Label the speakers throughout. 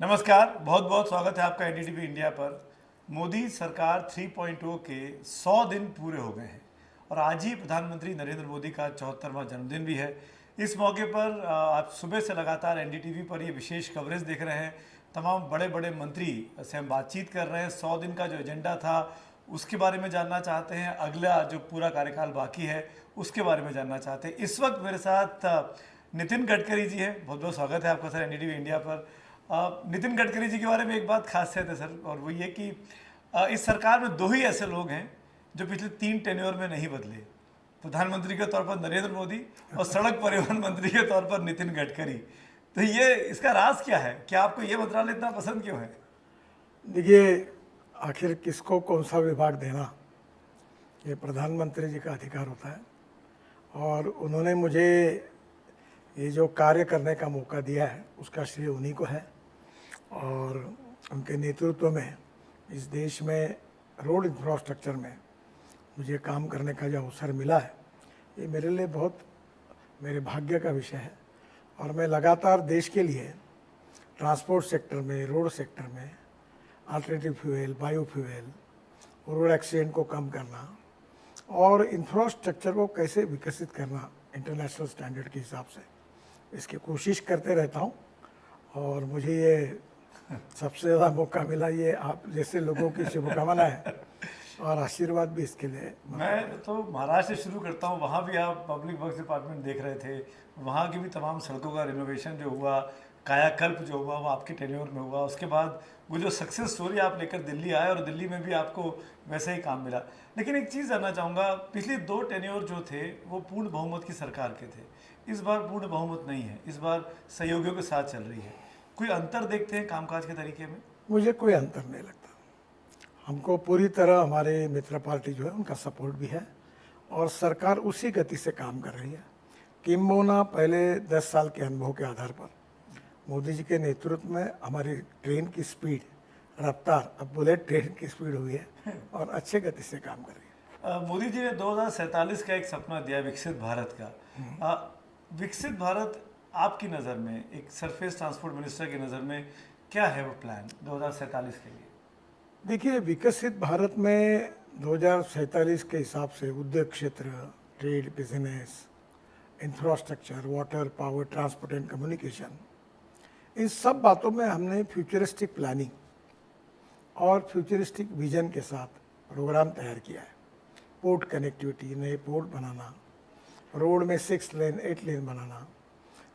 Speaker 1: नमस्कार, बहुत बहुत स्वागत है आपका एनडीटीवी इंडिया पर। मोदी सरकार 3.0 के 100 दिन पूरे हो गए हैं और आज ही प्रधानमंत्री नरेंद्र मोदी का 74वां जन्मदिन भी है। इस मौके पर आप सुबह से लगातार एनडीटीवी पर ये विशेष कवरेज देख रहे हैं। तमाम बड़े बड़े मंत्री से हम बातचीत कर रहे हैं। 100 दिन का जो एजेंडा था उसके बारे में जानना चाहते हैं, अगला जो पूरा कार्यकाल बाकी है उसके बारे में जानना चाहते हैं। इस वक्त मेरे साथ नितिन गडकरी जी हैं। बहुत बहुत स्वागत है आपका सर एनडीटीवी इंडिया पर। नितिन गडकरी जी के बारे में एक बात खासियत है सर, और वो ये कि इस सरकार में दो ही ऐसे लोग हैं जो पिछले 3 टेन्योर में नहीं बदले। प्रधानमंत्री के तौर पर नरेंद्र मोदी और सड़क परिवहन मंत्री के तौर पर नितिन गडकरी। तो ये इसका राज क्या है? क्या आपको ये मंत्रालय इतना पसंद क्यों है?
Speaker 2: देखिए, आखिर किसको कौन सा विभाग देना, ये प्रधानमंत्री जी का अधिकार होता है। और उन्होंने मुझे ये जो कार्य करने का मौका दिया है उसका श्रेय उन्हीं को है। और उनके नेतृत्व में इस देश में रोड इंफ्रास्ट्रक्चर में मुझे काम करने का जो अवसर मिला है, ये मेरे लिए बहुत मेरे भाग्य का विषय है। और मैं लगातार देश के लिए ट्रांसपोर्ट सेक्टर में, रोड सेक्टर में alternative fuel, bio fuel, road accident को कम करना और इंफ्रास्ट्रक्चर को कैसे विकसित करना इंटरनेशनल स्टैंडर्ड के हिसाब से, इसकी कोशिश करते रहता हूँ। और मुझे ये सबसे ज़्यादा मौका मिला ये आप जैसे लोगों की शुभकामना है और आशीर्वाद भी इसके लिए।
Speaker 1: मैं तो महाराष्ट्र से शुरू करता हूँ। वहाँ भी आप पब्लिक वर्क्स डिपार्टमेंट देख रहे थे। वहाँ की भी तमाम सड़कों का रिनोवेशन जो हुआ, कायाकल्प जो हुआ, वो आपके टेन्योर में हुआ। उसके बाद वो जो सक्सेस स्टोरी आप लेकर दिल्ली आए और दिल्ली में भी आपको वैसे ही काम मिला। लेकिन एक चीज़ जानना चाहूँगा, पिछले 2 टेन्योर जो थे वो पूर्ण बहुमत की सरकार के थे। इस बार पूर्ण बहुमत नहीं है, इस बार सहयोगियों के साथ चल रही है। कोई अंतर देखते हैं कामकाज के तरीके में?
Speaker 2: मुझे कोई अंतर नहीं लगता। हमको पूरी तरह हमारे मित्र पार्टी जो है उनका सपोर्ट भी है और सरकार उसी गति से काम कर रही है। किंबहुना पहले 10 साल के अनुभव के आधार पर मोदी जी के नेतृत्व में हमारी ट्रेन की स्पीड, रफ्तार अब बुलेट ट्रेन की स्पीड हुई है और अच्छे गति से काम कर रही है।
Speaker 1: मोदी जी ने 2047 का एक सपना दिया विकसित भारत का। विकसित भारत आपकी नज़र में, एक सरफेस ट्रांसपोर्ट मिनिस्टर की नज़र में क्या है वो प्लान 2047 के लिए?
Speaker 2: देखिए, विकसित भारत में 2047 के हिसाब से उद्योग क्षेत्र, trade, business, infrastructure, water, power, transport and communication, इन सब बातों में हमने फ्यूचरिस्टिक प्लानिंग और फ्यूचरिस्टिक विजन के साथ प्रोग्राम तैयार किया है। पोर्ट कनेक्टिविटी, नए पोर्ट बनाना, रोड में 6 लेन 8 लेन बनाना,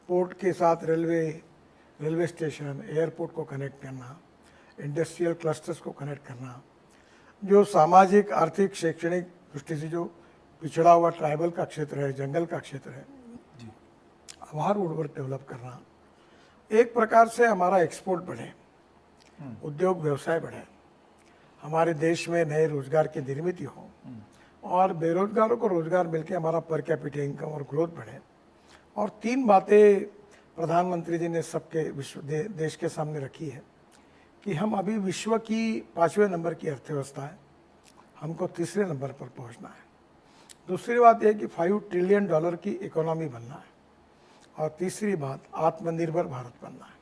Speaker 2: पोर्ट के साथ रेलवे स्टेशन, एयरपोर्ट को कनेक्ट करना, इंडस्ट्रियल क्लस्टर्स को कनेक्ट करना, जो सामाजिक, आर्थिक, शैक्षणिक दृष्टि से जो पिछड़ा हुआ ट्राइबल का क्षेत्र है, जंगल का क्षेत्र है, वहाँ रोडवर्क डेवलप करना। एक प्रकार से हमारा एक्सपोर्ट बढ़े, उद्योग व्यवसाय बढ़े, हमारे देश में नए रोजगार की निर्मित हो और बेरोजगारों को रोजगार मिलकर हमारा पर कैपिटा इनकम और ग्रोथ बढ़े। और 3 बातें प्रधानमंत्री जी ने सबके देश के सामने रखी है कि हम अभी विश्व की 5वें नंबर की अर्थव्यवस्था है, हमको 3रे नंबर पर पहुंचना है। दूसरी बात यह कि $5 ट्रिलियन की इकोनॉमी बनना है और तीसरी बात आत्मनिर्भर भारत बनना है।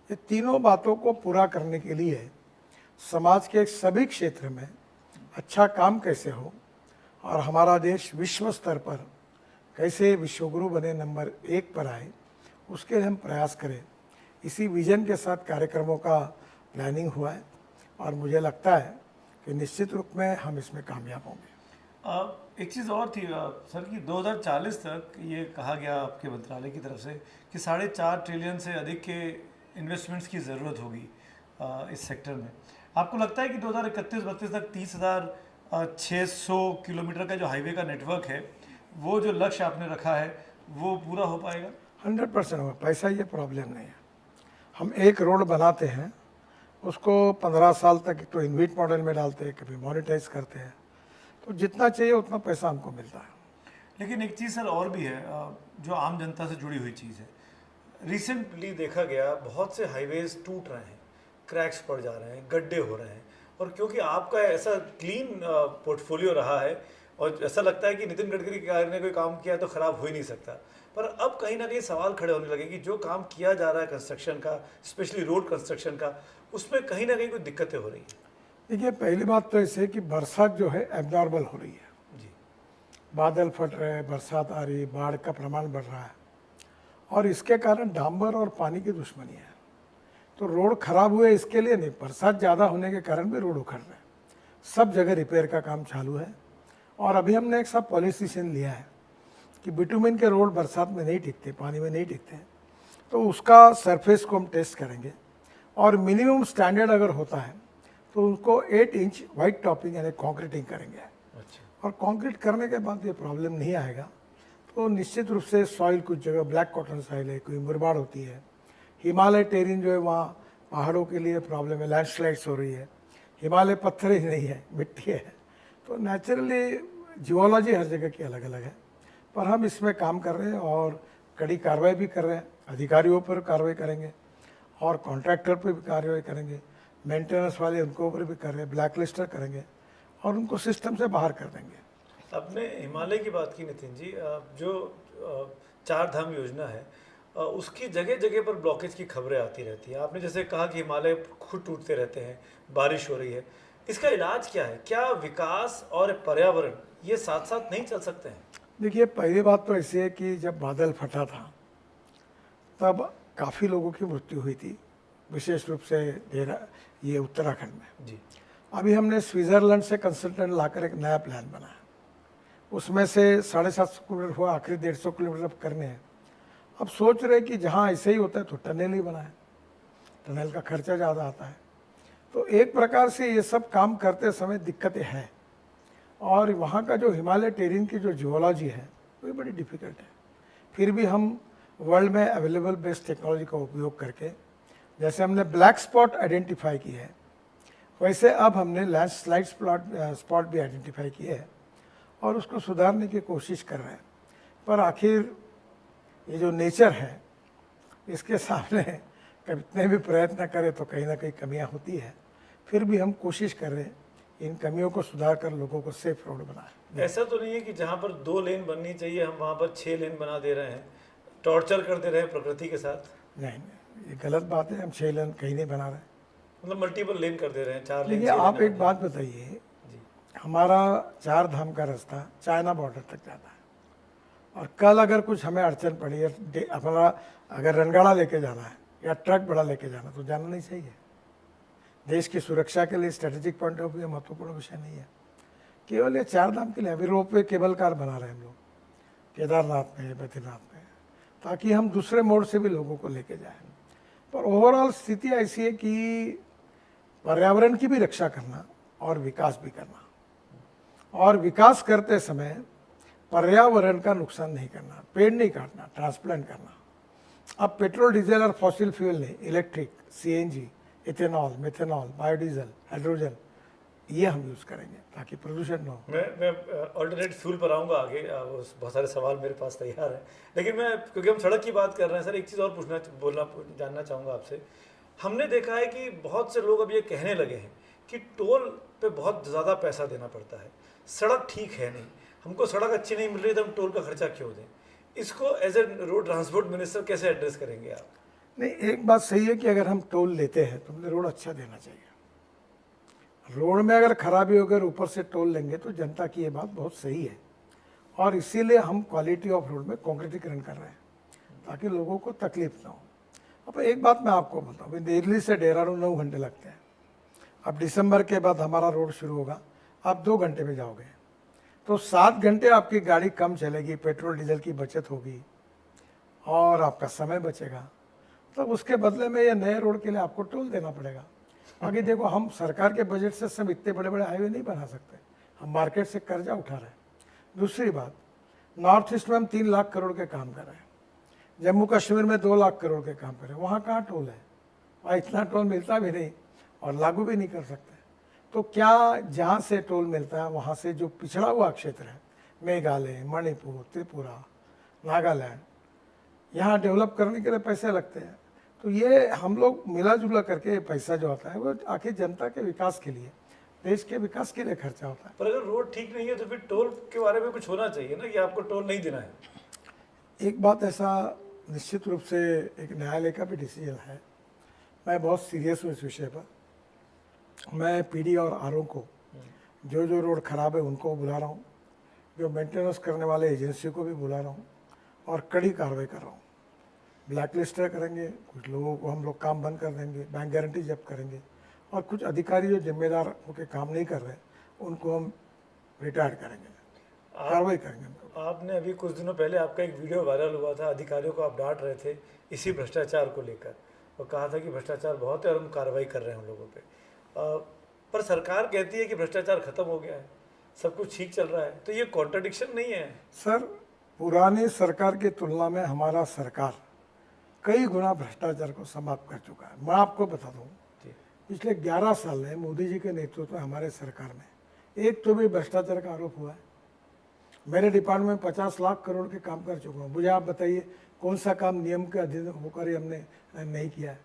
Speaker 2: ये तीनों बातों को पूरा करने के लिए समाज के सभी क्षेत्र में अच्छा काम कैसे हो और हमारा देश विश्व स्तर पर कैसे विश्वगुरु बने, नंबर 1 पर आए, उसके लिए हम प्रयास करें। इसी विजन के साथ कार्यक्रमों का प्लानिंग हुआ है और मुझे लगता है कि निश्चित रूप में हम इसमें कामयाब होंगे।
Speaker 1: एक चीज़ और थी सर कि 2040 तक ये कहा गया आपके मंत्रालय की तरफ से कि 4.5 ट्रिलियन से अधिक के इन्वेस्टमेंट्स की ज़रूरत होगी इस सेक्टर में। आपको लगता है कि 2031-32 तक 30,600 किलोमीटर का जो हाईवे का नेटवर्क है, वो जो लक्ष्य आपने रखा है वो पूरा हो पाएगा?
Speaker 2: 100% होगा। पैसा ये प्रॉब्लम नहीं है। हम एक रोड बनाते हैं, उसको 15 साल तक तो इन्वेट मॉडल में डालते हैं, कभी मोनेटाइज करते हैं, तो जितना चाहिए उतना पैसा हमको मिलता है।
Speaker 1: लेकिन एक चीज़ सर और भी है जो आम जनता से जुड़ी हुई चीज़ है। रिसेंटली देखा गया बहुत से हाईवेज टूट रहे हैं, क्रैक्स पड़ जा रहे हैं, गड्ढे हो रहे हैं, और क्योंकि आपका ऐसा क्लीन पोर्टफोलियो रहा है, और ऐसा लगता है कि नितिन गडकरी ने कोई काम किया तो खराब हो ही नहीं सकता। पर अब कहीं ना कहीं सवाल खड़े होने लगे कि जो काम किया जा रहा है कंस्ट्रक्शन का, स्पेशली रोड कंस्ट्रक्शन का, उसमें कहीं ना कहीं कोई दिक्कतें हो रही हैं।
Speaker 2: देखिए, पहली बात तो ऐसे है कि बरसात जो है एबनॉर्मल हो रही है।
Speaker 1: जी।
Speaker 2: बादल फट रहे हैं, बरसात आ रही है, बाढ़ का प्रमाण बढ़ रहा है, और इसके कारण डांबर और पानी की दुश्मनी है। तो रोड खराब हुए इसके लिए नहीं, बरसात ज़्यादा होने के कारण भी रोड उखड़ रहे हैं। सब जगह रिपेयर का काम चालू है, और अभी हमने एक सब पॉलिसी डिसीजन लिया है कि बिटुमिन के रोड बरसात में नहीं टिकते, पानी में नहीं टिकते, तो उसका सरफेस को हम टेस्ट करेंगे, और मिनिमम स्टैंडर्ड अगर होता है तो उनको 8 इंच वाइट टॉपिंग यानी कॉन्क्रीटिंग करेंगे।
Speaker 1: अच्छा।
Speaker 2: और कंक्रीट करने के बाद ये प्रॉब्लम नहीं आएगा। तो निश्चित रूप से सॉइल कुछ जगह ब्लैक कॉटन सॉइल है, कोई मुरबाड़ होती है, हिमालय टेरिन जो है वहाँ पहाड़ों के लिए प्रॉब्लम है, लैंडस्लाइड्स हो रही है, हिमालय पत्थर ही नहीं है, मिट्टी है। तो नेचुरली जियोलॉजी हर जगह की अलग अलग है, पर हम इसमें काम कर रहे हैं और कड़ी कार्रवाई भी कर रहे हैं। अधिकारियों पर कार्रवाई करेंगे और कॉन्ट्रैक्टर पर भी कार्रवाई करेंगे, मेंटेनेंस वाले उनको ऊपर भी कर रहे हैं, ब्लैक लिस्टर करेंगे और उनको सिस्टम से बाहर कर देंगे।
Speaker 1: आपने हिमालय की बात की नितिन जी, जो चार धाम योजना है, उसकी जगह जगह पर ब्लॉकेज की खबरें आती रहती हैं। आपने जैसे कहा कि हिमालय खुद टूटते रहते हैं, बारिश हो रही है, इसका इलाज क्या है? क्या विकास और पर्यावरण ये साथ साथ नहीं चल सकते हैं?
Speaker 2: देखिए, पहली बात तो ऐसी है कि जब बादल फटा था तब काफ़ी लोगों की मृत्यु हुई थी, विशेष रूप से ये उत्तराखंड में।
Speaker 1: जी।
Speaker 2: अभी हमने स्विट्ज़रलैंड से कंसल्टेंट लाकर एक नया प्लान बनाया, उसमें से 750 किलोमीटर हुआ, आखिरी 150 किलोमीटर करने हैं। अब सोच रहे कि जहाँ ऐसे ही होता है तो टनल ही बनाए, टनल का खर्चा ज़्यादा आता है। तो एक प्रकार से ये सब काम करते समय दिक्कतें हैं, और वहाँ का जो हिमालय टेरिन की जो जियोलॉजी है वो बड़ी डिफ़िकल्ट है। फिर भी हम वर्ल्ड में अवेलेबल बेस्ट टेक्नोलॉजी का उपयोग करके, जैसे हमने ब्लैक स्पॉट आइडेंटिफाई की है, वैसे अब हमने लैंडस्लाइड स्पॉट भी आइडेंटिफाई किए है और उसको सुधारने की कोशिश कर रहे हैं। पर आखिर ये जो नेचर है, इसके सामने कितने भी प्रयत्न करें तो कहीं ना कहीं कमियां होती है। फिर भी हम कोशिश कर रहे हैं इन कमियों को सुधार कर लोगों को सेफ रोड बनाएं।
Speaker 1: ऐसा तो नहीं है कि जहाँ पर 2 लेन बननी चाहिए हम वहाँ पर 6 लेन बना दे रहे हैं, टॉर्चर कर दे रहे हैं प्रकृति के साथ?
Speaker 2: नहीं, ये गलत बात है। हम 6 लेन कहीं नहीं बना रहे,
Speaker 1: मतलब मल्टीपल लेन कर दे रहे हैं, 4 लेन।
Speaker 2: देखिए, आप एक बात बताइए, हमारा 4 धाम का रास्ता चाइना बॉर्डर तक जाता है, और कल अगर कुछ हमें अड़चन पड़ी है, हमारा अगर रनगाड़ा लेके जाना है या ट्रक बड़ा लेके जाना, तो जाना नहीं चाहिए। देश की सुरक्षा के लिए स्ट्रेटेजिक पॉइंट ऑफ व्यू महत्वपूर्ण विषय नहीं है। केवल ये 4 धाम के लिए अभी रोपवे केबल कार बना रहे हैं हम लोग केदारनाथ में, बद्रीनाथ में, ताकि हम दूसरे मोड से भी लोगों को लेके जाएं। पर ओवरऑल स्थिति ऐसी है कि पर्यावरण की भी रक्षा करना और विकास भी करना, और विकास करते समय पर्यावरण का नुकसान नहीं करना, पेड़ नहीं काटना, ट्रांसप्लांट करना। अब पेट्रोल, डीजल और फॉसिल फ्यूल नहीं, electric, CNG, ethanol, methanol, biodiesel, hydrogen, ये हम यूज़ करेंगे ताकि प्रदूषण न हो।
Speaker 1: मैं ऑल्टरनेट फ्यूल पर आऊँगा आगे, बहुत सारे सवाल मेरे पास तैयार हैं, लेकिन मैं, क्योंकि हम सड़क की बात कर रहे हैं सर, एक चीज़ और जानना चाहूँगा आपसे। हमने देखा है कि बहुत से लोग अब ये कहने लगे हैं कि टोल पे बहुत ज़्यादा पैसा देना पड़ता है, सड़क ठीक है नहीं, हमको सड़क अच्छी नहीं मिल रही तो हम टोल का खर्चा क्यों दें? इसको as a road transport minister कैसे एड्रेस करेंगे आप?
Speaker 2: नहीं, एक बात सही है कि अगर हम टोल लेते हैं तो हमें रोड अच्छा देना चाहिए। रोड में अगर खराबी होकर ऊपर से टोल लेंगे तो जनता की ये बात बहुत सही है, और इसीलिए हम क्वालिटी ऑफ रोड में कॉन्क्रीटीकरण कर रहे हैं ताकि लोगों को तकलीफ ना हो। अब एक बात मैं आपको बताऊँ, दिल्ली से देहरादून 9 घंटे लगते हैं। अब दिसंबर के बाद हमारा रोड शुरू होगा, आप 2 घंटे में जाओगे, तो 7 घंटे आपकी गाड़ी कम चलेगी, पेट्रोल डीजल की बचत होगी और आपका समय बचेगा। तब उसके बदले में ये नए रोड के लिए आपको टोल देना पड़ेगा। आगे देखो, हम सरकार के बजट से सब इतने बड़े बड़े हाईवे नहीं बना सकते, हम मार्केट से कर्जा उठा रहे हैं। दूसरी बात, नॉर्थ ईस्ट में हम 3 लाख करोड़ के काम कर रहे हैं, जम्मू कश्मीर में 2 लाख करोड़ के काम कर रहे हैं, वहाँ कहाँ टोल है? वहाँ इतना टोल मिलता भी नहीं और लागू भी नहीं कर सकते। तो क्या जहाँ से टोल मिलता है वहाँ से जो पिछड़ा हुआ क्षेत्र है, मेघालय, मणिपुर, त्रिपुरा, नागालैंड, यहाँ डेवलप करने के लिए पैसे लगते हैं। तो ये हम लोग मिला जुला करके पैसा जो आता है वो आखिर जनता के विकास के लिए, देश के विकास के लिए खर्चा होता है।
Speaker 1: पर अगर रोड ठीक नहीं है तो फिर टोल के बारे में कुछ होना चाहिए ना, कि आपको टोल नहीं देना है।
Speaker 2: एक बात ऐसा निश्चित रूप से एक न्यायालय का भी डिसीजन है। मैं बहुत सीरियस हूँ इस विषय पर। मैं पीडी और आरओ को जो जो रोड खराब है उनको बुला रहा हूँ, जो मेंटेनेंस करने वाले एजेंसी को भी बुला रहा हूँ और कड़ी कार्रवाई कर रहा हूँ। ब्लैक लिस्ट करेंगे, कुछ लोगों को हम लोग काम बंद कर देंगे, बैंक गारंटी जब्त करेंगे, और कुछ अधिकारी जो जिम्मेदार होकर काम नहीं कर रहे उनको हम रिटायर करेंगे, कार्रवाई करेंगे उनको।
Speaker 1: आपने अभी कुछ दिनों पहले आपका एक वीडियो वायरल हुआ था, अधिकारियों को आप डांट रहे थे इसी भ्रष्टाचार को लेकर, और कहा था कि भ्रष्टाचार बहुत है और हम कार्रवाई कर रहे हैं उन लोगों पे। पर सरकार कहती है कि भ्रष्टाचार खत्म हो गया है, सब कुछ ठीक चल रहा है, तो ये कॉन्ट्रडिक्शन नहीं है?
Speaker 2: सर, पुरानी सरकार की तुलना में हमारा सरकार कई गुना भ्रष्टाचार को समाप्त कर चुका है। मैं आपको बता दूं, पिछले 11 साल में मोदी जी के नेतृत्व में हमारे सरकार में एक तो भी भ्रष्टाचार का आरोप हुआ है। मेरे डिपार्टमेंट में 50 लाख करोड़ के काम कर चुका हूँ। मुझे आप बताइए कौन सा काम नियम के अधीन होकर हमने नहीं किया है।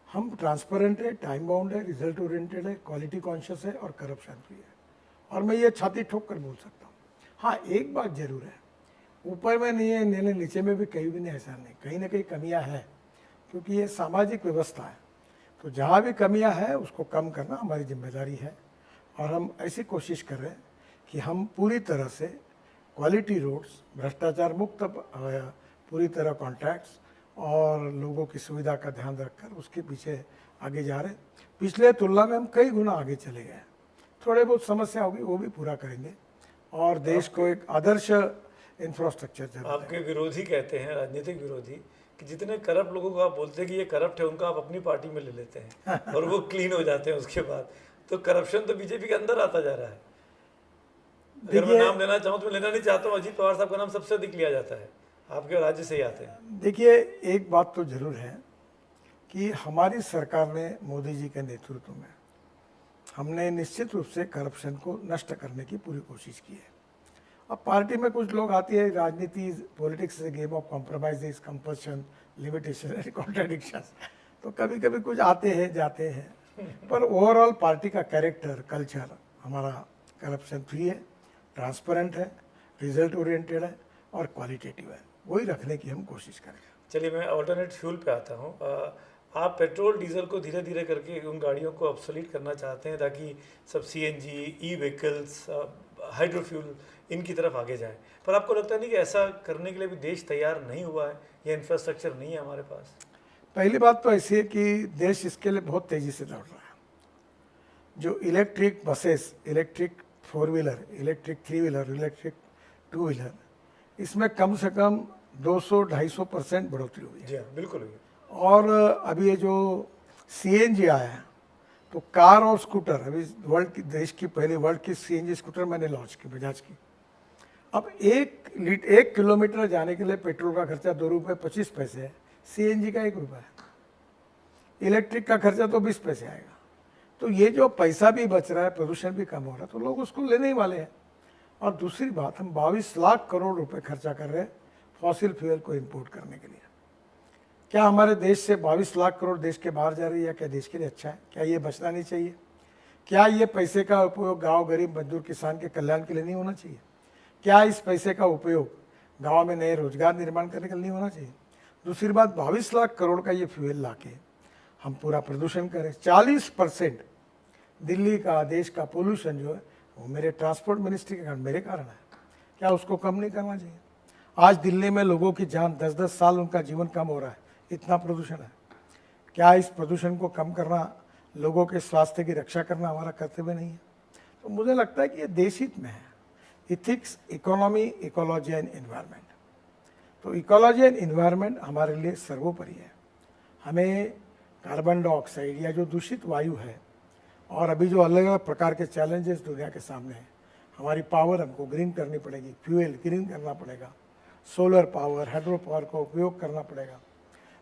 Speaker 2: हम ट्रांसपेरेंट है, टाइम बाउंड है, रिजल्ट ओरिएंटेड है, क्वालिटी कॉन्शियस है और करप्शन फ्री है। और मैं ये छाती ठोक कर बोल सकता हूँ। हाँ, एक बात जरूर है, ऊपर में नहीं है, नीचे में भी कहीं भी नहीं, ऐसा नहीं, कहीं ना कहीं कमियां हैं, क्योंकि ये सामाजिक व्यवस्था है। तो जहाँ भी कमियां हैं उसको कम करना हमारी जिम्मेदारी है, और हम ऐसी कोशिश कर रहे हैं कि हम पूरी तरह से क्वालिटी रोड्स, भ्रष्टाचार मुक्त पूरी तरह कॉन्ट्रैक्ट्स और लोगों की सुविधा का ध्यान रखकर उसके पीछे आगे जा रहे हैं। पिछले तुलना में हम कई गुना आगे चले गए हैं। थोड़े बहुत समस्या होगी वो भी पूरा करेंगे, और देश को एक आदर्श इंफ्रास्ट्रक्चर जरूर।
Speaker 1: आपके विरोधी कहते हैं, राजनीतिक विरोधी, कि जितने करप्ट लोगों को आप बोलते हैं कि ये करप्ट है, उनको आप अपनी पार्टी में ले लेते हैं और वो क्लीन हो जाते हैं उसके बाद। तो करप्शन तो बीजेपी के अंदर आता जा रहा है। अगर मैं नाम लेना चाहूँ तो मैं लेना नहीं चाहता हूँ, अजीत पवार साहब का नाम सबसे अधिक लिया जाता है, आपके राज्य से ही आते हैं।
Speaker 2: देखिए, एक बात तो जरूर है कि हमारी सरकार ने मोदी जी के नेतृत्व में हमने निश्चित रूप से करप्शन को नष्ट करने की पूरी कोशिश की है। अब पार्टी में कुछ लोग आती है, राजनीति politics is game of compromise, compulsion, limitation and contradictions. तो कभी कभी कुछ आते हैं जाते हैं, पर ओवरऑल पार्टी का कैरेक्टर, कल्चर हमारा करप्शन फ्री है, ट्रांसपेरेंट है, रिजल्ट ओरिएंटेड है और क्वालिटेटिव है। वही रखने की हम कोशिश करेंगे।
Speaker 1: चलिए, मैं ऑल्टरनेट फ्यूल पे आता हूँ। आप पेट्रोल डीजल को धीरे धीरे करके उन गाड़ियों को ऑब्सोलीट करना चाहते हैं ताकि सब सीएनजी, ई व्हीकल्स, हाइड्रोफ्यूल इनकी तरफ आगे जाए, पर आपको लगता नहीं कि ऐसा करने के लिए भी देश तैयार नहीं हुआ है, या इंफ्रास्ट्रक्चर नहीं है हमारे पास?
Speaker 2: पहली बात तो ऐसी है कि देश इसके लिए बहुत तेजी से दौड़ रहा है। जो electric buses, electric 4 wheeler, electric 3 wheeler, electric 2 wheeler, इसमें कम से कम 200-250% बढ़ोतरी हुई है।
Speaker 1: जी हाँ, बिल्कुल हुई है।
Speaker 2: और अभी ये जो सीएनजी आया है, तो कार और स्कूटर, अभी देश की पहली वर्ल्ड की सीएनजी स्कूटर मैंने लॉन्च की, बजाज की। अब 1 किलोमीटर जाने के लिए पेट्रोल का खर्चा 2 रुपये 25 पैसे है, सीएनजी का 1 रुपया है। इलेक्ट्रिक का खर्चा तो 20 पैसे आएगा। तो ये जो पैसा भी बच रहा है, प्रदूषण भी कम हो रहा है, तो लोग उसको लेने ही वाले हैं। और दूसरी बात, हम 22 लाख करोड़ रुपए खर्चा कर रहे हैं फॉसिल फ्यूल को इंपोर्ट करने के लिए। क्या हमारे देश से 22 लाख करोड़ देश के बाहर जा रही है? क्या देश के लिए अच्छा है? क्या ये बचना नहीं चाहिए? क्या ये पैसे का उपयोग गांव, गरीब, मजदूर, किसान के कल्याण के लिए नहीं होना चाहिए? क्या इस पैसे का उपयोग गांव में नए रोजगार निर्माण करने के लिए नहीं होना चाहिए? दूसरी बात, 22 लाख करोड़ का ये फ्यूल लाके हम पूरा प्रदूषण करें। 40% दिल्ली का, देश का पोल्यूशन जो है वो मेरे ट्रांसपोर्ट मिनिस्ट्री के कारण, मेरे कारण है। क्या उसको कम नहीं करना चाहिए? आज दिल्ली में लोगों की जान, 10-10 साल उनका जीवन कम हो रहा है, इतना प्रदूषण है। क्या इस प्रदूषण को कम करना, लोगों के स्वास्थ्य की रक्षा करना हमारा कर्तव्य नहीं है? तो मुझे लगता है कि ये देश हित में है। Ethics, economy, ecology and environment. तो इकोलॉजी एंड एनवायरनमेंट हमारे लिए सर्वोपरि है। हमें कार्बन डाइऑक्साइड या जो दूषित वायु है, और अभी जो अलग अलग प्रकार के चैलेंजेस दुनिया के सामने हैं, हमारी पावर हमको ग्रीन करनी पड़ेगी, फ्यूल ग्रीन करना पड़ेगा, सोलर पावर, हाइड्रो पावर का उपयोग करना पड़ेगा।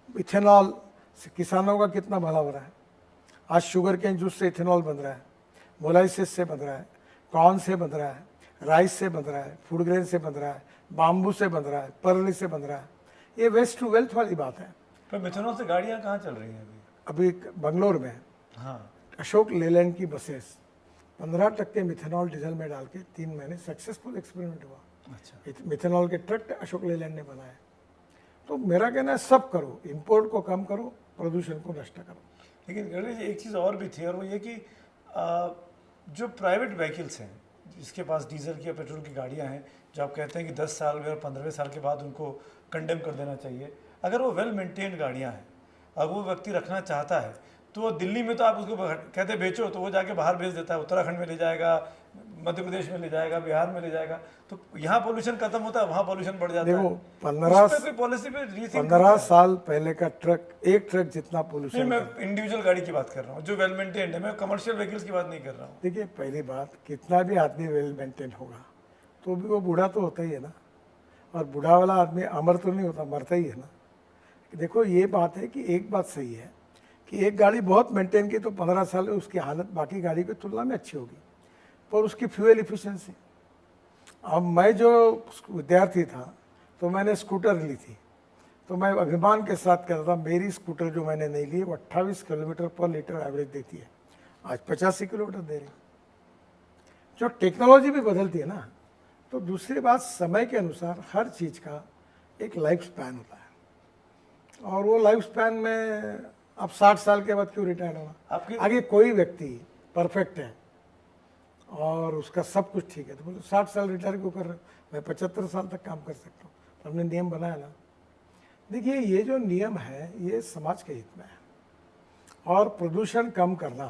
Speaker 2: इथेनॉल से किसानों का कितना भला हो रहा है। आज शुगर केन जूस से इथेनॉल बन रहा है, मोलाइसिस से बन रहा है, कॉर्न से बन रहा है, राइस से बन रहा है, फूड ग्रेन से बन रहा है, बाम्बू से बन रहा है, पर्ली से बन रहा है। ये वेस्ट टू वेल्थ वाली बात है।
Speaker 1: पर मिथेनॉल से गाड़ियाँ कहाँ चल रही हैं अभी?
Speaker 2: अभी बंगलोर में
Speaker 1: हाँ,
Speaker 2: अशोक लेलैंड की बसेस 15% मिथेनॉल डीजल में डाल के 3 महीने सक्सेसफुल एक्सपेरिमेंट हुआ।
Speaker 1: अच्छा,
Speaker 2: मिथेनॉल के ट्रक अशोक लेलैंड ने बनाए। तो मेरा कहना है सब करो, इंपोर्ट को कम करो, प्रदूषण को नष्ट करो।
Speaker 1: लेकिन गणेश जी एक चीज़ और भी थी, और वो ये कि जो प्राइवेट व्हीकल्स हैं जिसके पास डीजल की या पेट्रोल की गाड़ियां हैं, जो आप कहते हैं कि 10 साल में और 15वें साल के बाद उनको कंडेम कर देना चाहिए, अगर वो वेल मेंटेन्ड गाड़ियां हैं, अब वो व्यक्ति रखना चाहता है तो वो दिल्ली में तो आप उसको कहते बेचो तो वो जाके बाहर भेज देता है, उत्तराखंड में ले जाएगा, मध्य प्रदेश में ले जाएगा, बिहार में ले जाएगा, तो यहाँ पोल्यूशन खत्म होता है, वहाँ पोल्यूशन बढ़ जाता
Speaker 2: देखो
Speaker 1: है।
Speaker 2: 15
Speaker 1: उस पे कोई पॉलिसी पे रीथिंक
Speaker 2: 15 साल पहले का ट्रक, एक ट्रक जितना
Speaker 1: नहीं,
Speaker 2: पोल्यूशन।
Speaker 1: मैं इंडिविजुअल गाड़ी की बात कर रहा हूँ जो वेल मेंटेन्ड है, मैं कमर्शियल व्हीकल्स की बात नहीं कर रहा हूँ।
Speaker 2: देखिए पहली बात, कितना भी आदमी वेल मेंटेन होगा तो भी वो बूढ़ा तो होता ही है ना, और बूढ़ा वाला आदमी अमर तो नहीं होता, मरता ही है ना। देखो ये बात है कि एक बात सही है कि एक गाड़ी बहुत मेंटेन की तो 15 साल में उसकी हालत बाकी गाड़ी की तुलना में अच्छी होगी, पर उसकी फ्यूल इफिशिएंसी। अब मैं जो विद्यार्थी था तो मैंने स्कूटर ली थी, तो मैं अभिमान के साथ कहता था मेरी स्कूटर जो मैंने नहीं ली वो 28 किलोमीटर पर लीटर एवरेज देती है, आज 85 किलोमीटर दे रही। जो टेक्नोलॉजी भी बदलती है ना, तो दूसरी बात समय के अनुसार हर चीज़ का एक लाइफ स्पैन होता है, और वो लाइफ स्पैन में अब 60 साल के बाद क्यों रिटायर होना।
Speaker 1: आपकी
Speaker 2: आगे कोई व्यक्ति परफेक्ट है और उसका सब कुछ ठीक है तो बोले 60 साल रिटायर क्यों कर रहे हो, मैं 75 साल तक काम कर सकता हूँ। तो हमने नियम बनाया ना। देखिए ये जो नियम है ये समाज के हित में है, और प्रदूषण कम करना,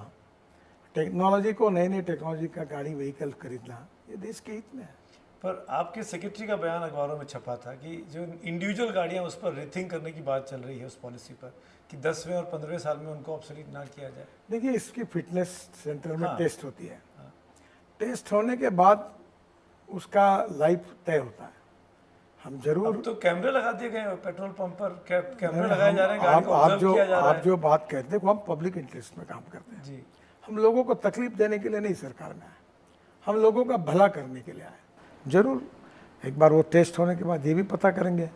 Speaker 2: टेक्नोलॉजी को, नई नई टेक्नोलॉजी का गाड़ी व्हीकल खरीदना, ये देश के हित में है।
Speaker 1: पर आपके सेक्रेटरी का बयान अखबारों में छपा था कि जो इंडिविजुअल गाड़ियां उस पर रिथिंक करने की बात चल रही है उस पॉलिसी पर, कि 10वें और 15वें साल में उनको ऑब्सोलीट ना किया जाए।
Speaker 2: देखिए इसकी फिटनेस सेंटर में
Speaker 1: हाँ।
Speaker 2: टेस्ट होती है, टेस्ट होने के बाद उसका लाइफ तय होता है। हम जरूर,
Speaker 1: अब तो कैमरे लगा दिए गए हैं पेट्रोल पंप पर, कैमरे
Speaker 2: नहीं,
Speaker 1: लगाए
Speaker 2: हम-
Speaker 1: जा रहे हैं, गाड़ी को
Speaker 2: आप
Speaker 1: ऑब्जर्व किया जा रहा
Speaker 2: आप
Speaker 1: है।
Speaker 2: जो बात कहते हैं, देखो हम पब्लिक इंटरेस्ट में काम करते हैं।
Speaker 1: जी,
Speaker 2: हम लोगों को तकलीफ देने के लिए नहीं सरकार में आए, हम लोगों का भला करने के लिए आए। जरूर एक बार वो टेस्ट होने के बाद ये भी पता करेंगे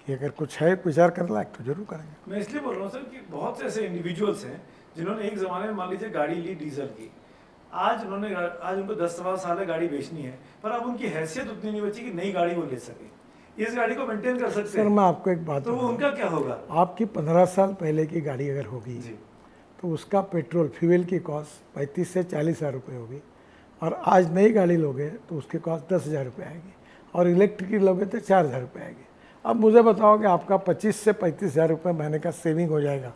Speaker 2: कि अगर कुछ है विचार करने लायक तो जरूर करेंगे।
Speaker 1: मैं इसलिए बोल रहा हूँ सर कि बहुत से ऐसे इंडिविजुअल्स हैं जिन्होंने एक ज़माने में मान लीजिए गाड़ी ली डीजल की, आज उनको 10 साल है गाड़ी बेचनी है, पर अब उनकी हैसियत उतनी नहीं बची कि नई गाड़ी वो ले सके, इस गाड़ी को मेंटेन कर सकते
Speaker 2: सर
Speaker 1: हैं,
Speaker 2: मैं आपको एक बात
Speaker 1: तो वो
Speaker 2: बताऊं,
Speaker 1: उनका क्या होगा।
Speaker 2: आपकी 15 साल पहले की गाड़ी अगर होगी
Speaker 1: जी,
Speaker 2: तो उसका पेट्रोल फ्यूल की कॉस्ट 35 से 40 हज़ार रुपये होगी, और आज नई गाड़ी लोगे तो उसकी कॉस्ट 10,000 रुपये आएगी, और इलेक्ट्रिक की लोगे तो 4,000 रुपये आएगी। अब मुझे बताओ कि आपका 25 से 35,000 रुपये महीने का सेविंग हो जाएगा,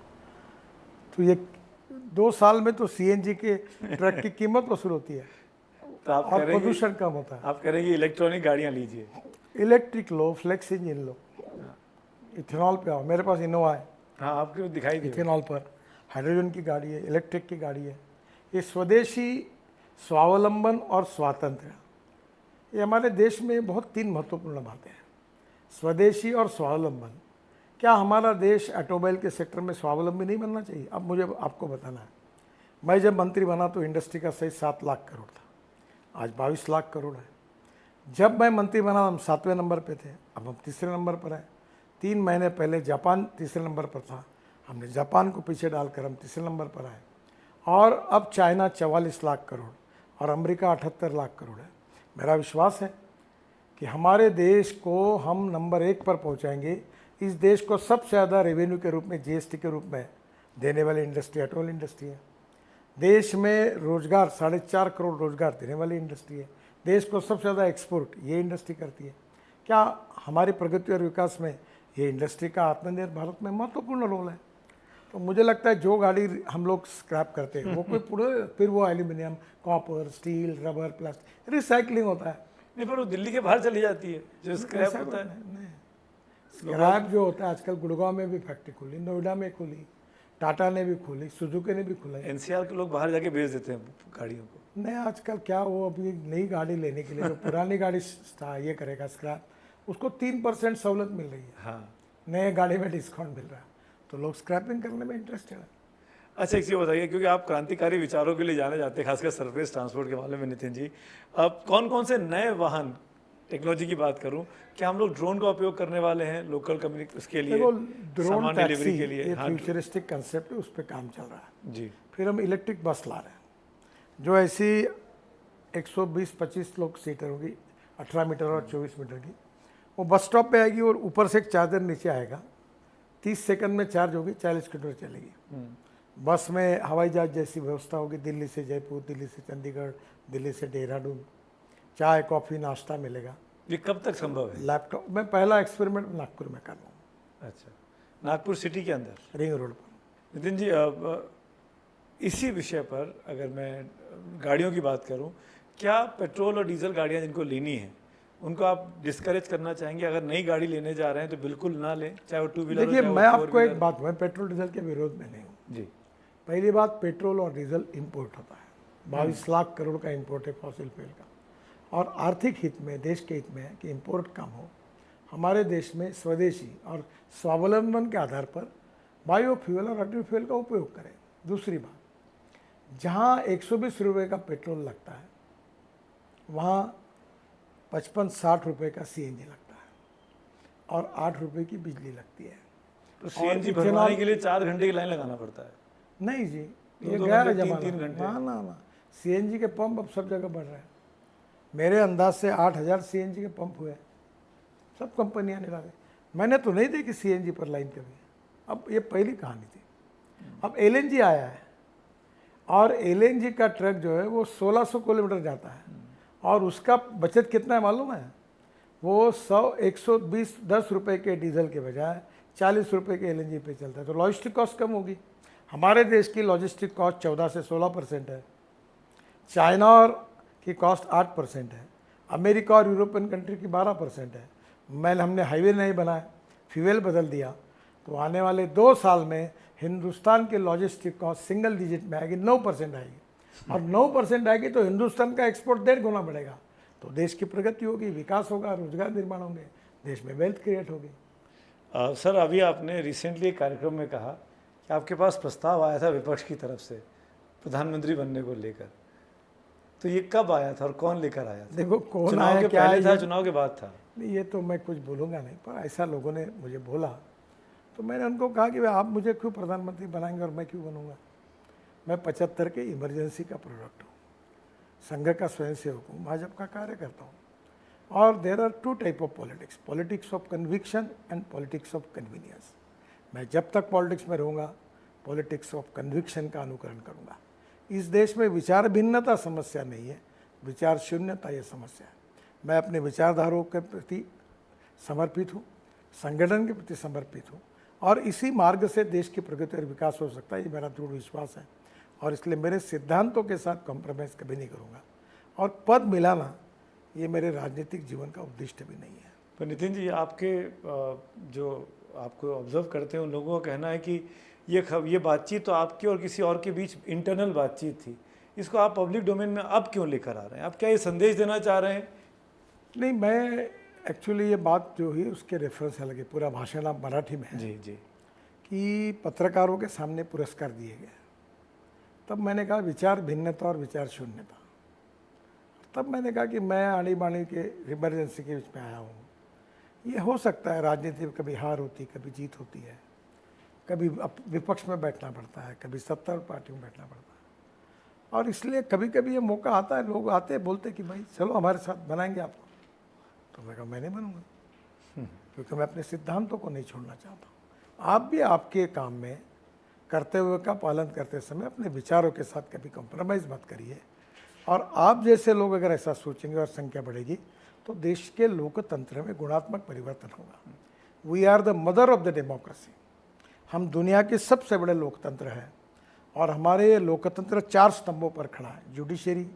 Speaker 2: तो ये 2 साल में तो सीएनजी के ट्रक की कीमत वसूल होती है,
Speaker 1: तो आप
Speaker 2: और
Speaker 1: कह रहे हैं
Speaker 2: प्रदूषण कम होता है।
Speaker 1: आप कह रहे हैं कि इलेक्ट्रॉनिक गाड़ियाँ लीजिए।
Speaker 2: इलेक्ट्रिक लो, फ्लेक्स इंजन लो, इथेनॉल पे आओ। मेरे पास इनोवा है,
Speaker 1: हाँ, आपको दिखाई दे।
Speaker 2: इथेनॉल पर, हाइड्रोजन की गाड़ी है, इलेक्ट्रिक की गाड़ी है। ये स्वदेशी, स्वावलंबन और स्वातंत्र्य, ये हमारे देश में बहुत 3 महत्वपूर्ण बातें हैं। स्वदेशी और स्वावलंबन, क्या हमारा देश ऑटोमोबाइल के सेक्टर में स्वावलंबी नहीं बनना चाहिए? अब मुझे आपको बताना है, मैं जब मंत्री बना तो इंडस्ट्री का सही 7 लाख करोड़ था, आज 22 लाख करोड़ है। जब मैं मंत्री बना हम 7वें नंबर पे थे, अब हम तीसरे नंबर पर हैं। 3 महीने पहले जापान तीसरे नंबर पर था, हमने जापान को पीछे डालकर हम तीसरे नंबर पर आए, और अब चाइना 44 लाख करोड़ और अमेरिका 78 लाख करोड़ है। मेरा विश्वास है कि हमारे देश को हम नंबर 1 पर पहुंचाएंगे। इस देश को सबसे ज़्यादा रेवेन्यू के रूप में, जीएसटी के रूप में देने वाली इंडस्ट्री ऑटोमोबाइल इंडस्ट्री है। देश में रोजगार 4.5 करोड़ रोजगार देने वाली इंडस्ट्री है। देश को सबसे ज़्यादा एक्सपोर्ट ये इंडस्ट्री करती है। क्या हमारी प्रगति और विकास में ये इंडस्ट्री का आत्मनिर्भर भारत में महत्वपूर्ण रोल है? तो मुझे लगता है जो गाड़ी हम लोग स्क्रैप करते हैं वो कोई पूरे, फिर वो aluminium, copper, steel, rubber, plastic, recycling होता है।
Speaker 1: नहीं, पर वो दिल्ली के बाहर चली जाती है जो स्क्रैप
Speaker 2: ऐसा
Speaker 1: होता है।
Speaker 2: नहीं, स्क्रैप जो होता है, आजकल गुड़गांव में भी फैक्ट्री खुली, नोएडा में खुली, टाटा ने भी खोली, सुजुकी ने भी खोला।
Speaker 1: एनसीआर के लोग बाहर जाके बेच देते हैं गाड़ियों को।
Speaker 2: नहीं, आजकल क्या, वो अभी नई गाड़ी लेने के लिए जो पुरानी गाड़ी ये करेगा स्क्रैप, उसको 3% सहूलत मिल रही है,
Speaker 1: हाँ,
Speaker 2: नए गाड़ी में डिस्काउंट मिल रहा है, तो लोग स्क्रैपिंग करने में इंटरेस्टेड है।
Speaker 1: अच्छा एक चीज़ बताइए, क्योंकि आप क्रांतिकारी विचारों के लिए जाने जाते हैं, खासकर सरफेस ट्रांसपोर्ट के मामले में नितिन जी, अब कौन कौन से नए वाहन, टेक्नोलॉजी की बात करूं, क्या हम लोग ड्रोन का उपयोग करने वाले हैं लोकल कम्युनिकेशन उसके लिए,
Speaker 2: देखो ड्रोन
Speaker 1: सामान
Speaker 2: टैक्सी
Speaker 1: डिलीवरी के लिए?
Speaker 2: ये
Speaker 1: हाँ,
Speaker 2: फ्यूचरिस्टिक कंसेप्ट है, उस पर काम चल रहा है।
Speaker 1: जी,
Speaker 2: फिर हम इलेक्ट्रिक बस ला रहे हैं जो ऐसी 120-25 लोग सीटर होगी, 18 मीटर और 24 मीटर की। वो बस स्टॉप पे आएगी और ऊपर से एक चार्जर नीचे आएगा, 30 सेकंड में चार्ज होगी, 40 किलोमीटर चलेगी। बस में हवाई जहाज जैसी व्यवस्था होगी, दिल्ली से जयपुर, दिल्ली से चंडीगढ़, दिल्ली से देहरादून, चाय कॉफ़ी नाश्ता मिलेगा।
Speaker 1: ये कब तक संभव है?
Speaker 2: लैपटॉप में पहला एक्सपेरिमेंट नागपुर में कर रहा हूँ,
Speaker 1: अच्छा, नागपुर सिटी के अंदर,
Speaker 2: रिंग रोड पर।
Speaker 1: नितिन जी, अब इसी विषय पर अगर मैं गाड़ियों की बात करूं, क्या पेट्रोल और डीजल गाड़ियां जिनको लेनी है उनको आप डिस्करेज करना चाहेंगे? अगर नई गाड़ी लेने जा रहे हैं तो बिल्कुल ना लें, चाहे वो टू व्हीलर हो,
Speaker 2: देखिए,
Speaker 1: चाहे वो
Speaker 2: मैं
Speaker 1: फोर
Speaker 2: आपको एक
Speaker 1: व्हीलर।
Speaker 2: बात, मैं पेट्रोल डीजल के विरोध में नहीं हूँ।
Speaker 1: जी,
Speaker 2: पहली बात, पेट्रोल और डीजल इंपोर्ट होता है, 22 लाख करोड़ का इंपोर्ट है फॉसिल फ्यूल का। और आर्थिक हित में, देश के हित में है कि इंपोर्ट कम हो, हमारे देश में स्वदेशी और स्वावलंबन के आधार पर बायोफ्यूल और अल्टरनेटिव फ्यूल का उपयोग करें। दूसरी बात, जहाँ 120 रुपये का पेट्रोल लगता है, वहाँ 55-60 रुपये का सीएनजी लगता है और 8 रुपये की बिजली लगती है।
Speaker 1: तो सीएनजी भरवाने के लिए 4 घंटे की लाइन लगाना पड़ता है।
Speaker 2: नहीं जी, ये
Speaker 1: दो
Speaker 2: गया
Speaker 1: घंटे,
Speaker 2: जमाना।
Speaker 1: 3 घंटे।
Speaker 2: ना ना ना, सीएनजी के पंप अब सब जगह बढ़ रहे हैं। मेरे अंदाज से 8000 सीएनजी के पंप हुए, सब कंपनियां निकाले। मैंने तो नहीं देखी सीएनजी पर लाइन कभी। अब ये पहली कहानी थी। अब एलएनजी आया है और एलएनजी का ट्रक जो है वो 1600 किलोमीटर जाता है और उसका बचत कितना है मालूम है? वो 120 10 रुपये के डीजल के बजाय 40 रुपये के एलएनजी पे चलता है, तो लॉजिस्टिक कॉस्ट कम होगी। हमारे देश की लॉजिस्टिक कॉस्ट 14 से 16% है, चाइना और की कॉस्ट 8% है, अमेरिका और यूरोपियन कंट्री की 12% है। हमने हाईवे नहीं बनाया, फ्यूल बदल दिया, तो आने वाले 2 साल में हिंदुस्तान की लॉजिस्टिक कॉस्ट सिंगल डिजिट में आएगी, 9% आएगी। और 9% आएगी तो हिंदुस्तान का एक्सपोर्ट 1.5 गुना बढ़ेगा, तो देश की प्रगति होगी, विकास होगा, रोजगार निर्माण होंगे, देश में वेल्थ क्रिएट होगी।
Speaker 1: सर, अभी आपने रिसेंटली एक कार्यक्रम में कहा कि आपके पास प्रस्ताव आया था विपक्ष की तरफ से प्रधानमंत्री बनने को लेकर, तो ये कब आया था और कौन लेकर आया था?
Speaker 2: देखो, कौन
Speaker 1: चुनाव
Speaker 2: आया
Speaker 1: के
Speaker 2: क्या
Speaker 1: पहले था,
Speaker 2: है,
Speaker 1: चुनाव के बाद था?
Speaker 2: नहीं, ये तो मैं कुछ बोलूँगा नहीं, पर ऐसा लोगों ने मुझे बोला तो मैंने उनको कहा कि भाई आप मुझे क्यों प्रधानमंत्री बनाएंगे और मैं क्यों बनूंगा? मैं 75 के इमरजेंसी का प्रोडक्ट हूँ, संघ का स्वयंसेवक हूँ, भाजपा का कार्यकर्ता हूँ। और there are 2 type of politics, politics of conviction and politics of convenience. मैं जब तक पॉलिटिक्स में रहूँगा पॉलिटिक्स ऑफ कन्विक्शन का अनुकरण करूँगा। इस देश में विचार भिन्नता समस्या नहीं है, विचार शून्यता ये समस्या है। मैं अपने विचारधाराओं के प्रति समर्पित हूँ, संगठन के प्रति समर्पित हूँ, और इसी मार्ग से देश की प्रगति और विकास हो सकता है, ये मेरा दृढ़ विश्वास है। और इसलिए मेरे सिद्धांतों के साथ कॉम्प्रोमाइज़ कभी नहीं करूँगा, और पद मिलाना ये मेरे राजनीतिक जीवन का उद्देश्य भी नहीं है।
Speaker 1: पर नितिन जी, आपके जो आपको ऑब्जर्व करते हैं उन लोगों का कहना है कि ये बातचीत तो आपकी और किसी और के बीच इंटरनल बातचीत थी, इसको आप पब्लिक डोमेन में अब क्यों लेकर आ रहे हैं? आप क्या ये संदेश देना चाह रहे हैं?
Speaker 2: नहीं, मैं एक्चुअली ये बात जो हुई उसके रेफरेंस है, लगे पूरा भाषण आप मराठी में है
Speaker 1: जी जी,
Speaker 2: कि पत्रकारों के सामने पुरस्कार दिए गए। तब मैंने कहा विचार भिन्नता और विचार शून्यता। तब मैंने कहा कि मैं आनी बानी के इमरजेंसी के बीच में आया हूँ। ये हो सकता है, राजनीति में कभी हार होती, कभी जीत होती है, कभी विपक्ष में बैठना पड़ता है, कभी सत्ता पार्टी में बैठना पड़ता है, और इसलिए कभी कभी ये मौका आता है, लोग आते हैं बोलते कि भाई चलो हमारे साथ बनाएंगे आपको, तो मैं कहा मैं नहीं बनूंगा, क्योंकि मैं अपने सिद्धांतों को नहीं छोड़ना चाहता हूँ। आप भी आपके काम में कर्तव्य का पालन करते समय अपने विचारों के साथ कभी कॉम्प्रोमाइज़ मत करिए, और आप जैसे लोग अगर ऐसा सोचेंगे और संख्या बढ़ेगी तो देश के लोकतंत्र में गुणात्मक परिवर्तन होगा। We are the mother of the democracy. हम दुनिया के सबसे बड़े लोकतंत्र हैं, और हमारे लोकतंत्र 4 स्तंभों पर खड़ा है, judiciary,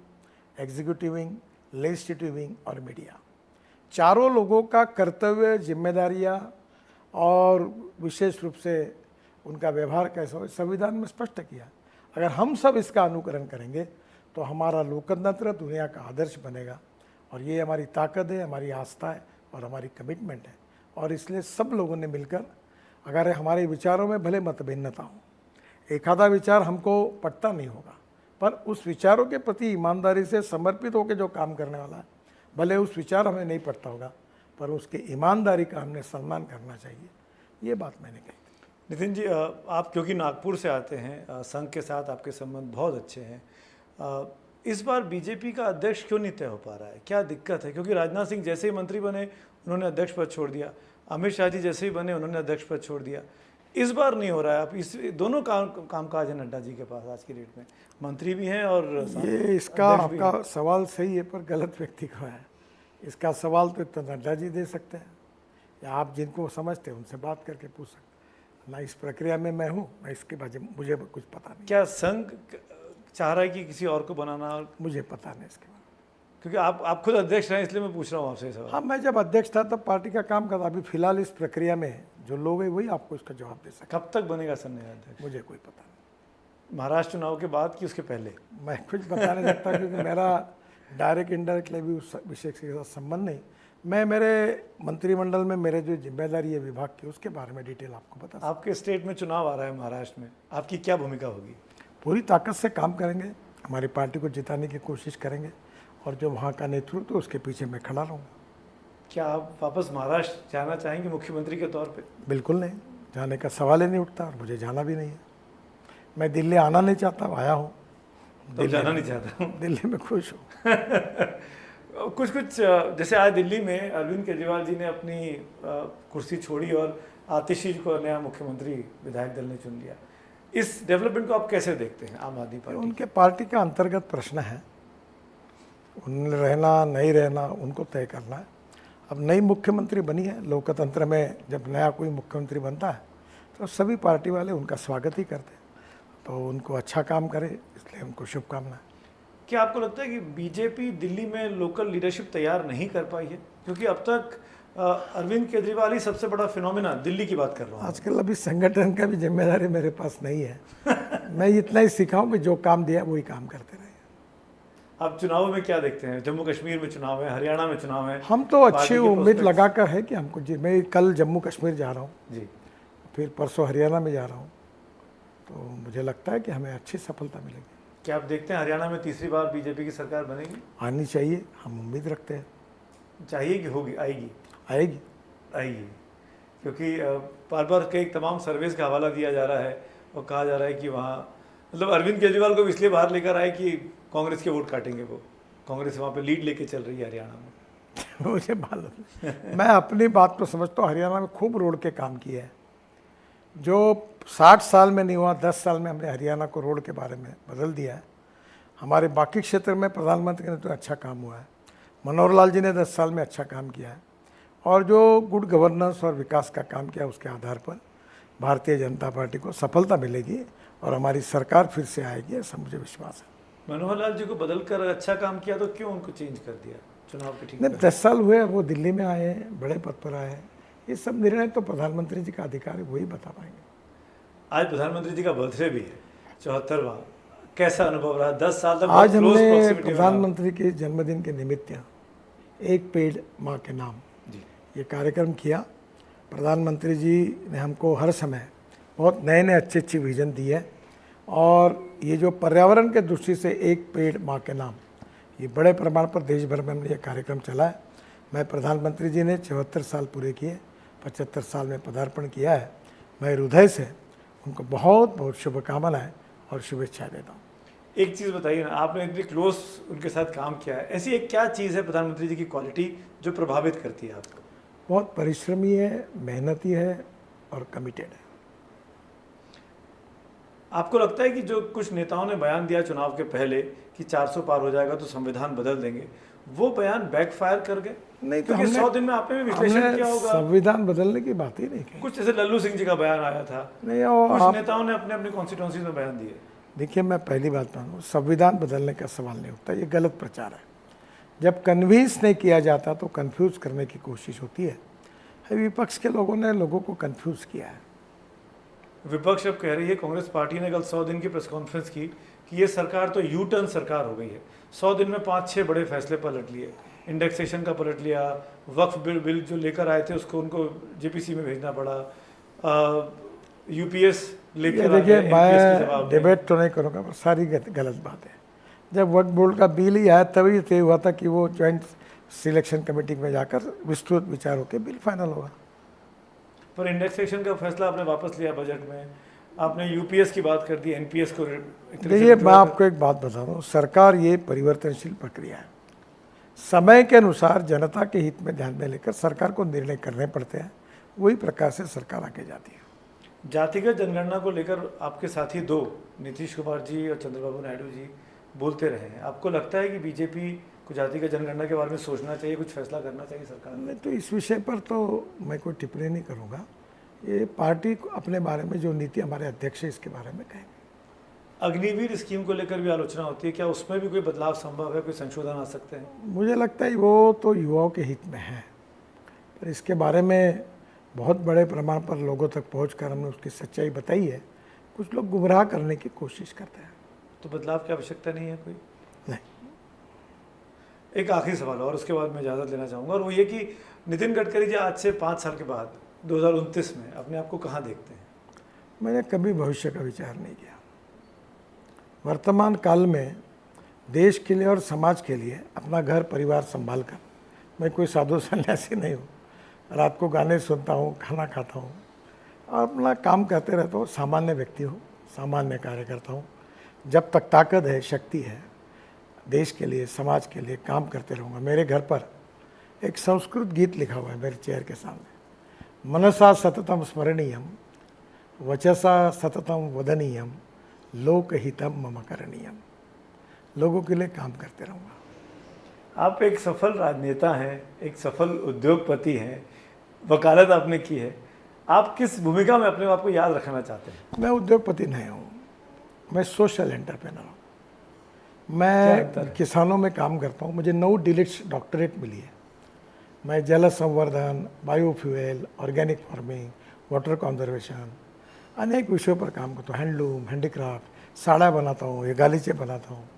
Speaker 2: executive wing, legislative wing और मीडिया। चारों लोगों का कर्तव्य, जिम्मेदारियां और विशेष रूप से उनका व्यवहार कैसा हो, संविधान में स्पष्ट किया। अगर हम सब इसका अनुकरण करेंगे तो हमारा लोकतंत्र दुनिया का आदर्श बनेगा, और ये हमारी ताकत है, हमारी आस्था है और हमारी कमिटमेंट है। और इसलिए सब लोगों ने मिलकर, अगर हमारे विचारों में भले मतभिन्नता हो, एक आधा विचार हमको पटता नहीं होगा, पर उस विचारों के प्रति ईमानदारी से समर्पित होकर जो काम करने वाला है, भले उस विचार हमें नहीं पड़ता होगा, पर उसके ईमानदारी का हमने सम्मान करना चाहिए। ये बात मैंने कही।
Speaker 1: नितिन जी, आप क्योंकि नागपुर से आते हैं, संघ के साथ आपके संबंध बहुत अच्छे हैं, इस बार बीजेपी का अध्यक्ष क्यों नहीं तय हो पा रहा है, क्या दिक्कत है? क्योंकि राजनाथ सिंह जैसे ही मंत्री बने उन्होंने अध्यक्ष पद छोड़ दिया, अमित शाह जी जैसे ही बने उन्होंने अध्यक्ष पद छोड़ दिया। इस बार नहीं हो रहा है। आप इस दोनों कामकाज है नड्डा जी के पास आज की डेट में, मंत्री भी हैं और
Speaker 2: ये इसका
Speaker 1: अध्यक्ष भी
Speaker 2: आपका सवाल सही है पर गलत व्यक्ति का है। इसका सवाल तो नड्डा जी दे सकते हैं या आप जिनको समझते हैं उनसे बात करके पूछ सकते हैं। ना इस प्रक्रिया में मैं हूँ, ना इसके बाद मुझे कुछ पता नहीं।
Speaker 1: क्या संघ चाह रहा है कि किसी और को बनाना?
Speaker 2: मुझे पता नहीं इसके बारे में,
Speaker 1: क्योंकि आप खुद अध्यक्ष हैं इसलिए मैं पूछ रहा हूँ आपसे सवाल।
Speaker 2: हाँ मैं जब अध्यक्ष था तब पार्टी का काम करता। अभी फिलहाल इस प्रक्रिया में जो लोग हैं वही आपको इसका जवाब दे सकते
Speaker 1: कब तक बनेगा सर नया अध्यक्ष?
Speaker 2: हैं। मुझे कोई पता नहीं।
Speaker 1: महाराष्ट्र चुनाव के बाद कि उसके पहले?
Speaker 2: मैं कुछ बता नहीं सकता क्योंकि मेरा डायरेक्ट इंडायरेक्टली भी उस विषय के साथ संबंध नहीं। मैं मेरे मंत्रिमंडल में मेरे जो जिम्मेदारी है विभाग की उसके बारे में डिटेल आपको बता सकता
Speaker 1: आपके स्टेट में चुनाव आ रहा है महाराष्ट्र में, आपकी क्या भूमिका होगी?
Speaker 2: हूं। पूरी ताकत से काम करेंगे, हमारी पार्टी को जिताने की कोशिश करेंगे और जो वहाँ का नेतृत्व तो उसके पीछे मैं खड़ा रहूँगा।
Speaker 1: क्या आप वापस महाराष्ट्र जाना चाहेंगे मुख्यमंत्री के तौर पे?
Speaker 2: बिल्कुल नहीं, जाने का सवाल ही नहीं उठता और मुझे जाना भी नहीं है। मैं दिल्ली आना नहीं चाहता, आया हूँ।
Speaker 1: तो जाना नहीं चाहता हूँ।
Speaker 2: दिल्ली में खुश हूँ।
Speaker 1: कुछ जैसे आज दिल्ली में अरविंद केजरीवाल जी ने अपनी कुर्सी छोड़ी और आतिशी को नया मुख्यमंत्री विधायक दल ने चुन लिया। इस डेवलपमेंट को आप कैसे देखते हैं आम आदमी पार्टी?
Speaker 2: उनके पार्टी का अंतर्गत प्रश्न है, उन्हें रहना नहीं रहना उनको तय करना है। अब नई मुख्यमंत्री बनी है, लोकतंत्र में जब नया कोई मुख्यमंत्री बनता है तो सभी पार्टी वाले उनका स्वागत ही करते हैं। तो उनको अच्छा काम करे इसलिए उनको शुभकामनाएं।
Speaker 1: क्या आपको लगता है कि बीजेपी दिल्ली में लोकल लीडरशिप तैयार नहीं कर पाई है? क्योंकि अब तक अरविंद केजरीवाल ही सबसे बड़ा फिनोमिना, दिल्ली की बात कर रहा हूँ।
Speaker 2: आजकल अभी संगठन का भी जिम्मेदारी मेरे पास नहीं है। मैं इतना ही सीखा कि जो काम दिया वही काम करते रहे।
Speaker 1: आप चुनाव में क्या देखते हैं? जम्मू कश्मीर में चुनाव है, हरियाणा में चुनाव है,
Speaker 2: हम तो अच्छी
Speaker 1: पार्टी के
Speaker 2: उम्मीद
Speaker 1: prospects-
Speaker 2: लगाकर है कि हमको मैं कल जम्मू कश्मीर जा रहा हूँ,
Speaker 1: जी,
Speaker 2: फिर परसों हरियाणा में जा रहा हूँ, तो मुझे लगता है कि हमें अच्छी सफलता मिलेगी।
Speaker 1: क्या आप देखते हैं हरियाणा में तीसरी बार बीजेपी की सरकार बनेगी?
Speaker 2: आनी चाहिए, हम उम्मीद रखते हैं।
Speaker 1: चाहिए कि होगी? आएगी?
Speaker 2: आएगी।
Speaker 1: आएगी, क्योंकि बार बार कई तमाम सर्वेज का हवाला दिया जा रहा है और कहा जा रहा है कि वहाँ मतलब अरविंद केजरीवाल को इसलिए बाहर लेकर आए कि कांग्रेस के वोट काटेंगे वो। कांग्रेस वहाँ पे लीड लेके चल रही है हरियाणा में।
Speaker 2: मुझे मालूम है। मैं अपनी बात तो समझता हूँ, हरियाणा में खूब रोड के काम किए हैं। जो 60 साल में नहीं हुआ, 10 साल में हमने हरियाणा को रोड के बारे में बदल दिया है। हमारे बाकी क्षेत्र में प्रधानमंत्री ने तो अच्छा काम हुआ है, मनोहर लाल जी ने 10 साल में अच्छा काम किया है और जो गुड गवर्नेंस और विकास का काम किया उसके आधार पर भारतीय जनता पार्टी को सफलता मिलेगी और हमारी सरकार फिर से आएगी, ऐसा मुझे विश्वास है।
Speaker 1: मनोहर लाल जी को बदल कर अच्छा काम किया तो क्यों उनको चेंज कर दिया चुनाव के ठीक
Speaker 2: नहीं,
Speaker 1: पहले?
Speaker 2: 10 साल हुए, वो दिल्ली में आए हैं, बड़े पद पर आए हैं। ये सब निर्णय तो प्रधानमंत्री जी का अधिकार है, वही बता पाएंगे।
Speaker 1: आज प्रधानमंत्री जी का बर्थडे भी है, 74वां। कैसा अनुभव रहा 10 साल तक?
Speaker 2: आज
Speaker 1: बहुत close
Speaker 2: हमने
Speaker 1: proximity में रहा।
Speaker 2: प्रधानमंत्री के जन्मदिन के निमित्त एक पेड़ माँ के नाम
Speaker 1: जी,
Speaker 2: ये कार्यक्रम किया। प्रधानमंत्री जी ने हमको हर समय बहुत नए नए अच्छी विजन दी है और ये जो पर्यावरण के दृष्टि से एक पेड़ माँ के नाम, ये बड़े प्रमाण पर देश भर में हमने ये कार्यक्रम चला है। मैं प्रधानमंत्री जी ने 74 साल पूरे किए, 75 साल में पदार्पण किया है। मैं हृदय से उनको बहुत बहुत शुभकामनाएं और शुभेच्छाएं देता हूँ।
Speaker 1: एक चीज़ बताइए ना, आपने इतनी क्लोज उनके साथ काम किया है, ऐसी एक क्या चीज़ है प्रधानमंत्री जी की क्वालिटी जो प्रभावित करती है आपको?
Speaker 2: बहुत परिश्रमी है, मेहनती है और कमिटेड है।
Speaker 1: आपको लगता है कि जो कुछ नेताओं ने बयान दिया चुनाव के पहले कि 400 पार हो जाएगा तो संविधान बदल देंगे, वो बयान बैकफायर कर गए?
Speaker 2: नहीं तो
Speaker 1: क्योंकि 100 दिन में आपने भी विश्लेषण किया होगा।
Speaker 2: संविधान बदलने की बात ही नहीं की।
Speaker 1: कुछ जैसे लल्लू सिंह जी का बयान आया था,
Speaker 2: नहीं, और
Speaker 1: कुछ नेताओं ने अपने अपने कॉन्स्टिट्यूंसी में बयान दिए।
Speaker 2: देखिए, मैं पहली बात मानूँ, संविधान बदलने का सवाल नहीं उठता, ये गलत प्रचार है। जब कन्विंस नहीं किया जाता तो कंफ्यूज करने की कोशिश होती है। विपक्ष के लोगों ने लोगों को कंफ्यूज किया है।
Speaker 1: विपक्ष अब कह रही है, कांग्रेस पार्टी ने कल 100 दिन की प्रेस कॉन्फ्रेंस की कि ये सरकार तो यू टर्न सरकार हो गई है। 100 दिन में 5-6 बड़े फैसले पलट लिए, इंडेक्सेशन का पलट लिया, वक्फ बिल जो लेकर आए थे उसको उनको जेपीसी में भेजना पड़ा, यूपीएस लेकर
Speaker 2: देखिए, मैं डिबेट तो नहीं करूँगा पर सारी गलत बात है। जब वक्फ बोर्ड का बिल ही आया तभी तय हुआ था कि वो ज्वाइंट सिलेक्शन कमेटी में जाकर विस्तृत विचार होकर बिल फाइनल होगा।
Speaker 1: पर इंडेक्सेशन का फैसला आपने वापस लिया बजट में, आपने यूपीएस की बात कर दी, एनपीएस को एक तरह से
Speaker 2: देखिए,
Speaker 1: withdraw
Speaker 2: मैं आपको एक बात बता रहा हूँ, सरकार ये परिवर्तनशील प्रक्रिया है। समय के अनुसार जनता के हित में ध्यान में लेकर सरकार को निर्णय करने पड़ते हैं, वही प्रकार से सरकार आगे जाती है।
Speaker 1: जातिगत जनगणना को लेकर आपके साथी दो, नीतीश कुमार जी और चंद्रबाबू नायडू जी, बोलते रहे हैं। आपको लगता है कि बीजेपी को जातिगत जनगणना के बारे में सोचना चाहिए, कुछ फैसला करना चाहिए सरकार में?
Speaker 2: नहीं, तो इस विषय पर तो मैं कोई टिप्पणी नहीं करूँगा। ये पार्टी को अपने बारे में जो नीति हमारे अध्यक्ष है इसके बारे में कहेंगे।
Speaker 1: अग्निवीर स्कीम को लेकर भी आलोचना होती है, क्या उसमें भी कोई बदलाव संभव है, कोई संशोधन आ सकते हैं?
Speaker 2: मुझे लगता है वो तो युवाओं के हित में है, पर इसके बारे में बहुत बड़े प्रमाण पर लोगों तक पहुंचकर हमने उसकी सच्चाई बताई है। कुछ लोग गुमराह करने की कोशिश करते हैं।
Speaker 1: तो बदलाव की आवश्यकता नहीं है कोई?
Speaker 2: नहीं।
Speaker 1: एक आखिरी सवाल और उसके बाद मैं इजाज़त लेना चाहूँगा, और वो ये कि नितिन गडकरी जी आज से 5 साल के बाद 2029 में अपने आप को कहाँ देखते हैं?
Speaker 2: मैंने कभी भविष्य का विचार नहीं किया। वर्तमान काल में देश के लिए और समाज के लिए अपना घर परिवार संभाल कर, मैं कोई साधु सन्यासी नहीं हूँ। रात को गाने सुनता हूँ, खाना खाता हूँ और अपना काम करते रहता हूँ। सामान्य व्यक्ति हूँ, सामान्य कार्य करता हूँ। जब तक ताकत है, शक्ति है, देश के लिए समाज के लिए काम करते रहूँगा। मेरे घर पर एक संस्कृत गीत लिखा हुआ है मेरे चेयर के सामने, मनसा सततम स्मरणीयम वचसा सततम वदनीयम लोकहितम मम करणीयम। लोगों के लिए काम करते रहूँगा।
Speaker 1: आप एक सफल राजनेता हैं, एक सफल उद्योगपति हैं, वकालत आपने की है। आप किस भूमिका में अपने आप को याद रखना चाहते हैं?
Speaker 2: मैं उद्योगपति नहीं हूँ, मैं सोशल एंटरप्रेनर हूँ।
Speaker 1: क्या अंतर है?
Speaker 2: मैं किसानों में काम करता हूँ। मुझे 9 डिलिट्स डॉक्टरेट मिली है। मैं जल संवर्धन, biofuel, organic farming, water conservation, अनेक विषयों पर काम करता हूँ। हैंडलूम, हैंडीक्राफ्ट, साड़ा बनाता हूँ, ये गालीचे बनाता हूँ।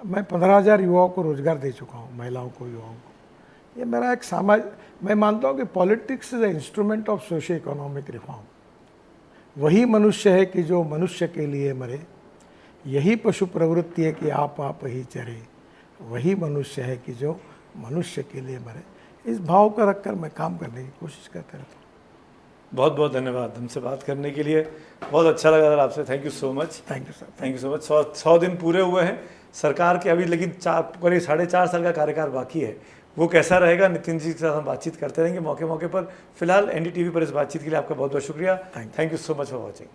Speaker 2: मैं 15,000 युवाओं को रोजगार दे चुका हूँ, महिलाओं को, युवाओं को। ये मेरा एक समाज, मैं मानता हूँ कि politics is a instrument of socio economic reform. वही मनुष्य है कि जो मनुष्य के लिए मरे, यही पशु प्रवृत्ति है कि आप ही चरे, वही मनुष्य है कि जो मनुष्य के लिए मरे। इस भाव का रखकर मैं काम करने की कोशिश करते रहता हूँ।
Speaker 1: बहुत बहुत धन्यवाद हमसे बात करने के लिए, बहुत अच्छा लगा सर आपसे। Thank you so much.
Speaker 2: Thank you sir.
Speaker 1: Thank you so much. 100 दिन पूरे हुए हैं सरकार के अभी, लेकिन करीब 4.5 साल का कार्यकाल बाकी है। वो कैसा रहेगा, नितिन जी के साथ हम बातचीत करते रहेंगे मौके मौके पर। फिलहाल एनडीटीवी पर इस बातचीत के लिए आपका बहुत बहुत शुक्रिया। Thank you so much for watching.